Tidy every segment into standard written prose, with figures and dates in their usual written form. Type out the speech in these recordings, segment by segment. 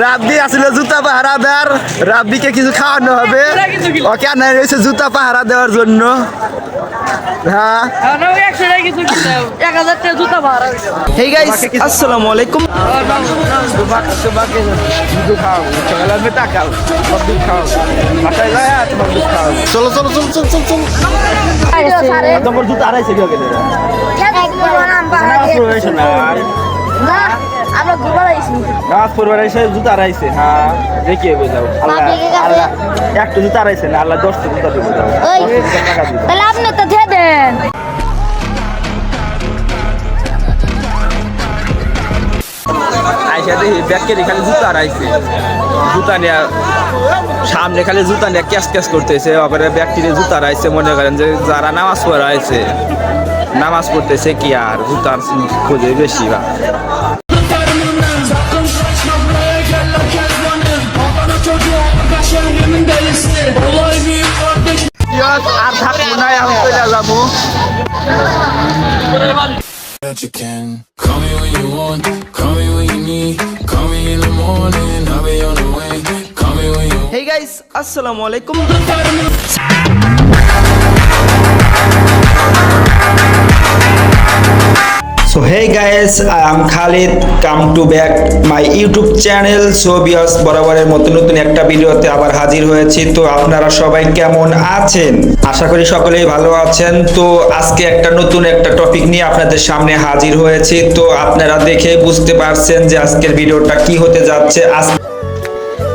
রাব্বি আসলে জুতা পাহারা দেওয়ার, রাব্বিকে কিছু খাওয়ানো হবে। ওকে আনা হয়েছে জুতা পাহারা দেওয়ার জন্য। হ্যাঁ হেই গাইস, আসসালামু আলাইকুম। চলো চলো চলো চলো চলো চলো। তোমার জুতা আড়াইছে কি হবে? আমরা ঘুরবার আইছি নামাজ পড়বার এসে জুতা আড়াইছে। হ্যাঁ দেখিয়ে বোঝাও আল্লাহ আল্লাহ একটু জুতা আড়াইছে না, আল্লাহ 10টা জুতা দিয়ে বোঝাও। তাহলে আপনি তো দিয়ে দেন। আইসা দেখি ব্যাগকে খালি জুতা আড়াইছে, জুতা নিয়ে সামনে খালি জুতা নিয়ে ক্যাশ ক্যাশ করতেছে। ওপরে ব্যক্তির জুতা আড়াইছে, মনে করেন যে যারা নামাজ পড়াইছে নামাজ পড়তেছে কি আর জুতার খোঁজে বেশি বা। আর থাকবো না, আমি চলে যাবো। You can call me when you want, call me when you need, call me in the morning, I'll be on the way. Call me when you. Hey guys, আসসালামু আলাইকুম। So hey guys, I am Khalid. Come to back my YouTube channel. So viewers, বরাবরের মতো নতুন একটা ভিডিওতে আবার হাজির হয়েছি। তো আপনারা সবাই কেমন আছেন? আশা করি সকলেই ভালো আছেন। তো আজকে একটা নতুন একটা টপিক নিয়ে আপনাদের সামনে হাজির হয়েছি। তো আপনারা দেখে বুঝতে পারছেন যে আজকের ভিডিওটা কি হতে যাচ্ছে।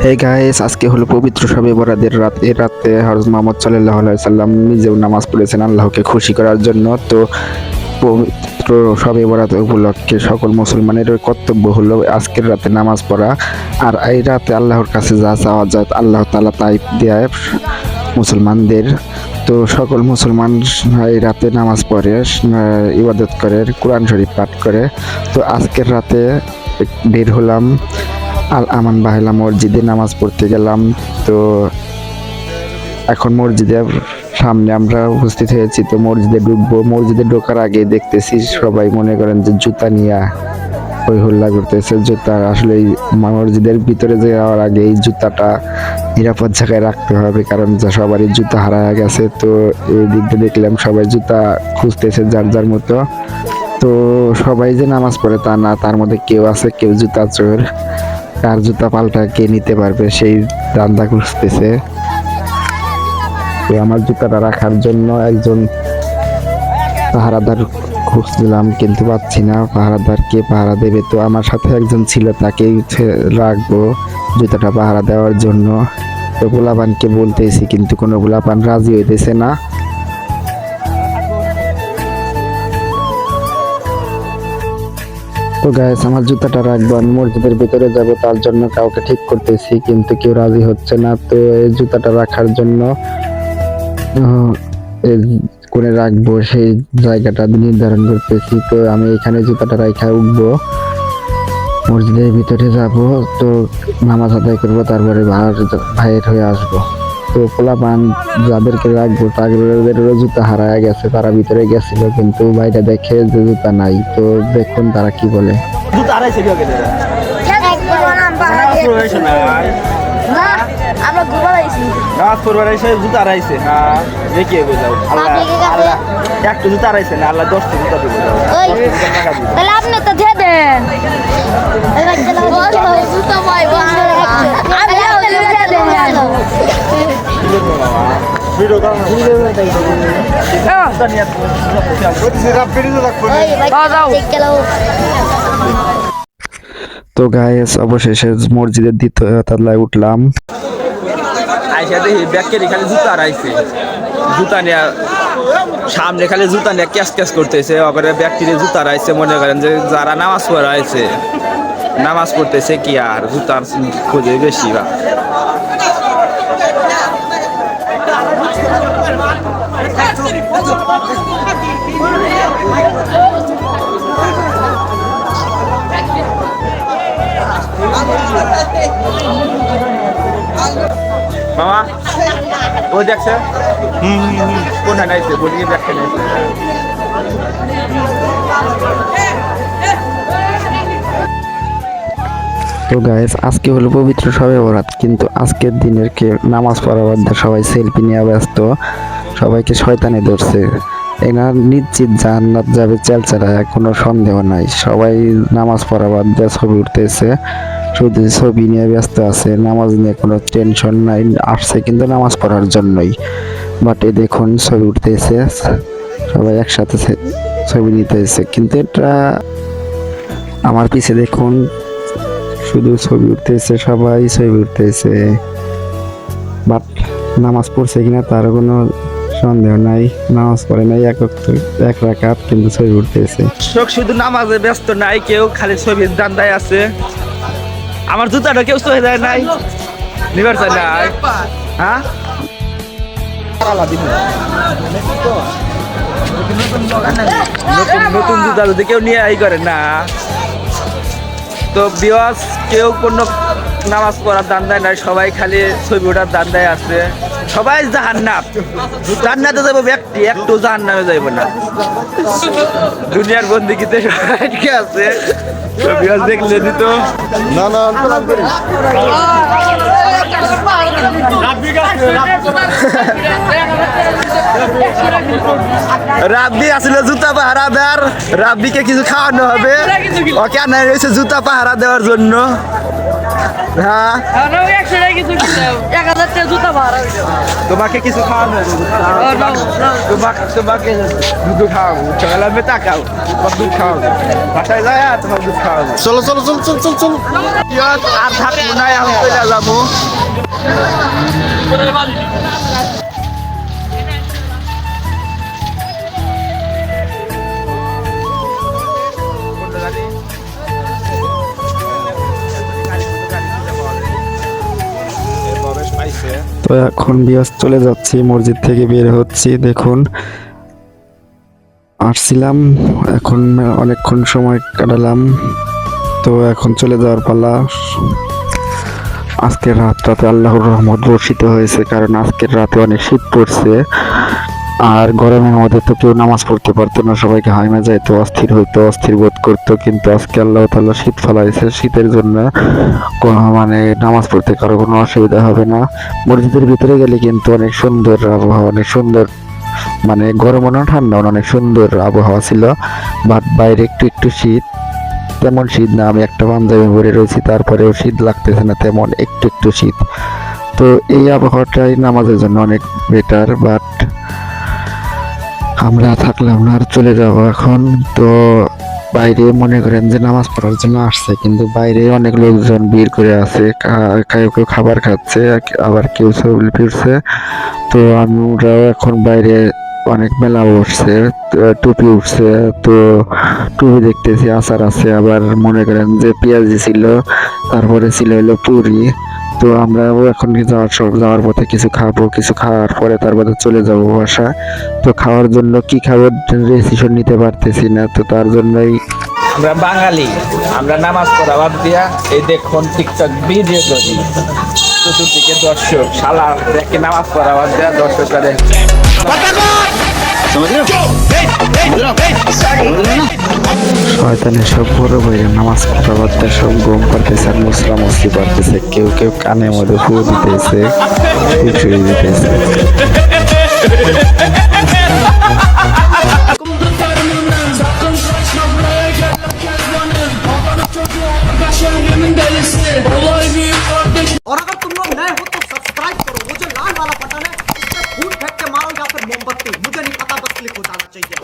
হে গাইস, আজকে হলো পবিত্র শবে বরাতের রাত। এই রাতে হযরত মুহাম্মদ সাল্লাল্লাহু আলাইহি সাল্লাম নিজেও নামাজ পড়েছেন আল্লাহকে খুশি করার জন্য। তো পবিত্র শবে বরাত উপলক্ষে সকল মুসলমানের কর্তব্য হলো আজকের রাতে নামাজ পড়া। আর এই রাতে আল্লাহর কাছে যা চাওয়া যায় আল্লাহ তাআলা তাই দেয় মুসলমানদের। তো সকল মুসলমান এই রাতে নামাজ পড়ে, ইবাদত করে, কোরআন শরীফ পাঠ করে। তো আজকের রাতে বের হলাম আল আমান বাহিলা মসজিদে নামাজ পড়তে গেলাম। তো এখন মসজিদের সামনে আমরা উপস্থিত হয়েছি। তো মসজিদে ঢুকবো, মসজিদে ঢোকার আগে দেখতেছি সবাই মনে করেন যে জুতা নিয়ে হই হল্লা করতেছে। জুতা আসলে মসজিদের ভিতরে যাওয়ার আগে এই জুতাটা নিরাপদ জায়গায় রাখতে হবে, কারণ সবারই জুতা হারায় গেছে। তো এই দিকটা দেখলাম সবাই জুতা খুঁজতেছে যার যার মতো। তো সবাই যে নামাজ পড়ে তা না, তার মধ্যে কেউ আছে কেউ জুতা চোর, কার জুতা পাল্টা কে নিতে পারবে সেই ধান্দা খুঁজতেছে। তো আমার জুতাটা রাখার জন্য একজন পাহারাদার খুঁজছিলাম কিন্তু পাচ্ছি না, পাহারাদার কে পাহারা দেবে। তো আমার সাথে একজন ছিল, তাকেই রাখবো জুতাটা পাহারা দেওয়ার জন্য। তো গোলাপানকে বলতেছি কিন্তু কোনো গোলাপান রাজি হইতেছে না। তো গাইস, আমার জুতাটা রাখবো, আমি মসজিদের ভিতরে যাব, তার জন্য কাউকে ঠিক করতেছি কিন্তু কেউ রাজি হচ্ছে না। তো এই জুতাটা রাখার জন্য করে রাখবো সেই জায়গাটা নির্ধারণ করতেছি। তো আমি এখানে জুতাটা রাখা উঠবো, মসজিদের ভিতরে যাব। তো নামাজ আদায় করবো, তারপরে বাইরে হয়ে আসবো। তো পোলাপান যাদেরকে রাখবো তাদেরও জুতা হারায় গেছে, তারা ভিতরে গেছিল কিন্তু বাইরে দেখে যে জুতা নাই। তো দেখুন তারা কি বলে। জুতা আড়াইছে কি হবে? আমরা ঘুরবার আইছি নামাজ পড়বার এসে জুতা আড়াইছে। হ্যাঁ দেখিয়ে বোঝাও আল্লাহ আল্লাহ একটু জুতা আড়াইছে না, আল্লাহ 10টা জুতা দিয়ে বোঝাও। তাহলে আপনি তো দিয়ে দেন। জুতো ভাই তো গাইস, অবশেষে মসজিদের দ্বিতীয় তলায় উঠলাম। আইসা দেখি ব্যাগকে খালি জুতা আড়াইছে, জুতা নিয়ে সামনে খালি জুতা নিয়ে ক্যাশ ক্যাশ করতেছে। ওপরে ব্যক্তির জুতা আড়াইছে, মনে করেন যে যারা নামাজ পড়াইছে নামাজ পড়তেছে কি আর জুতার খোঁজে বেশি বা। মামা ও দেখছে কোনটা নাইছে বলিয়ে দেখছে নাইছে। তো তো গাইস আজকে হলো পবিত্র শবে বরাত, কিন্তু আজকের দিনের কে নামাজ পড়া বাদ দিয়ে সবাই সেলফি নিয়ে ব্যস্ত, সবাইকে শয়তানে ধরছে। এরা নিশ্চিত জান্নাত যাবে চেলচেলায়, কোনো সন্দেহ নাই। সবাই নামাজ পড়া বাদ দিয়ে ছবি উঠতেছে, শুধু ছবি নিয়ে ব্যস্ত আছে, নামাজ নিয়ে কোনো টেনশন নাই। আসছে কিন্তু নামাজ পড়ার জন্যই, বাট এই দেখুন ছবি উঠতেছে, সবাই একসাথে ছবি নিতেছে। কিন্তু এটা আমার পিছে দেখুন শুধু ছবি উঠতেছে, সবাই ছবি উঠতেছে, বাট নামাজ পড়ছে কিনা তার কোনো সন্দেহ নাই। নামাজ পড়ে নাই এক রাকাত, কিন্তু ছবি উঠতেছে। দর্শক শুধু নামাজে ব্যস্ত নাই, কেউ খালি ছবির দান্দায় আছে। আমার জুতাটা কেউ সহে দেয় নাই, নিবার চাই নাই। হ্যাঁ নতুন জুতা যদি কেউ নিয়ে আই করে না, তো বিওয়াস কেউ কোনো নামাজ পড়ার দান্দায় নাই, সবাই খালি ছবি ওঠার দান্দায় আছে। সবাই জান্নাতে যাবো ব্যক্তি, একটু জাহান্নামে যাইব না। দুনিয়ার বন্দিগিতে সবাই ঠিক আছে, তো বিওয়াস দেখলে দিত রাব্বি আসলে জুতা পাহারা দেওয়ার, রাব্বিকে কিছু খাওয়ানো হবে, ওকে আনা রয়েছে জুতা পাহারা দেওয়ার জন্য। হ্যাঁ তোমাকে কিছু খাওয়ানো হবে, তোমাকে দুধ খাওয়াবো, সকালে আমি তাকাও তোমার দুধ খাওয়াবো, বাসায় যায় তোমার দুধ খাওয়াবো। চলো চলো চলো চলো চলো চলো, আর থাকবো না, আমি চলে যাবো। তো এখন বিয়াস চলে যাচ্ছি, মসজিদ থেকে বের হচ্ছি। দেখুন আসছিলাম, এখন অনেকক্ষণ সময় কাটালাম, তো এখন চলে যাওয়ার পালা। আজকের রাতটাতে আল্লাহর রহমত বর্ষিত হয়েছে, কারণ আজকের রাতে অনেক শীত পড়ছে, আর গরমের মধ্যে তো কেউ নামাজ পড়তে পারতো না, সবাইকে হাইমা যাইতো, অস্থির হইতো, অস্থির বোধ করতো। কিন্তু আজকে আল্লাহ তাআলা শীত ফলাইছে, শীতের জন্য মানে নামাজ পড়তে কারো কোনো অসুবিধা হবে না। মসজিদের ভিতরে গেলে কিন্তু অনেক সুন্দর আবহাওয়া, অনেক সুন্দর, মানে গরমও না ঠান্ডাও না, অনেক সুন্দর আবহাওয়া ছিল। বাট বাইরে একটু একটু শীত, তেমন শীত না, আমি একটা পাঞ্জাবি পরে রয়েছি, তারপরেও শীত লাগতেছে না তেমন, একটু একটু শীত। তো এই আবহাওয়াটাই নামাজের জন্য অনেক বেটার। বাট আমরা থাকলাম না, আর চলে যাব এখন। তো বাইরে মনে করেন যে নামাজ পড়ার জন্য আসছে, কিন্তু বাইরে অনেক লোকজন ভিড় করে আছে, কেউ কেউ খাবার খাচ্ছে, আবার কেউ ছবি ফিরছে। তো আমরাও এখন বাইরে অনেক মেলা বসছে, টুপি উঠছে, তো টুপি দেখতেছি, আচার আছে, আবার মনে করেন যে পেঁয়াজি ছিল, তারপরে ছিল হলো পুরি। তো আমরাও এখন যাওয়ার পথে কিছু খাবো, কিছু খাওয়ার পরে তারপরে চলে যাবো বাসায়। তো খাওয়ার জন্য কি খাবো ডিসিশন নিতে পারতেছি না, তো তার জন্যই আমরা বাঙালি, আমরা নামাজ পড়া বাদ দিয়া এই দেখুন টিকটক ভিডিও করি, চতুর্দিকে দর্শক, শালা দেখে নামাজ পড়া বাদ দিয়া দর্শক করে। শয়তানের সব বড় ভাইরা নামাজ পড়া বাদ দিয়ে সব গম পারতেছে আর মুসলামসলি পারতেছে, কেউ কেউ কানের মধ্যে ফু দিতেছে, ছুঁয়ে দিতেছে। और अगर तुम लोग नए हो तो सब्सक्राइब करो, वो जो लाल वाला बटन है उस पर फूट फेंक के मारो या फिर मोमबत्ती, मुझे नहीं पता, बस क्लिक हो जाना चाहिए।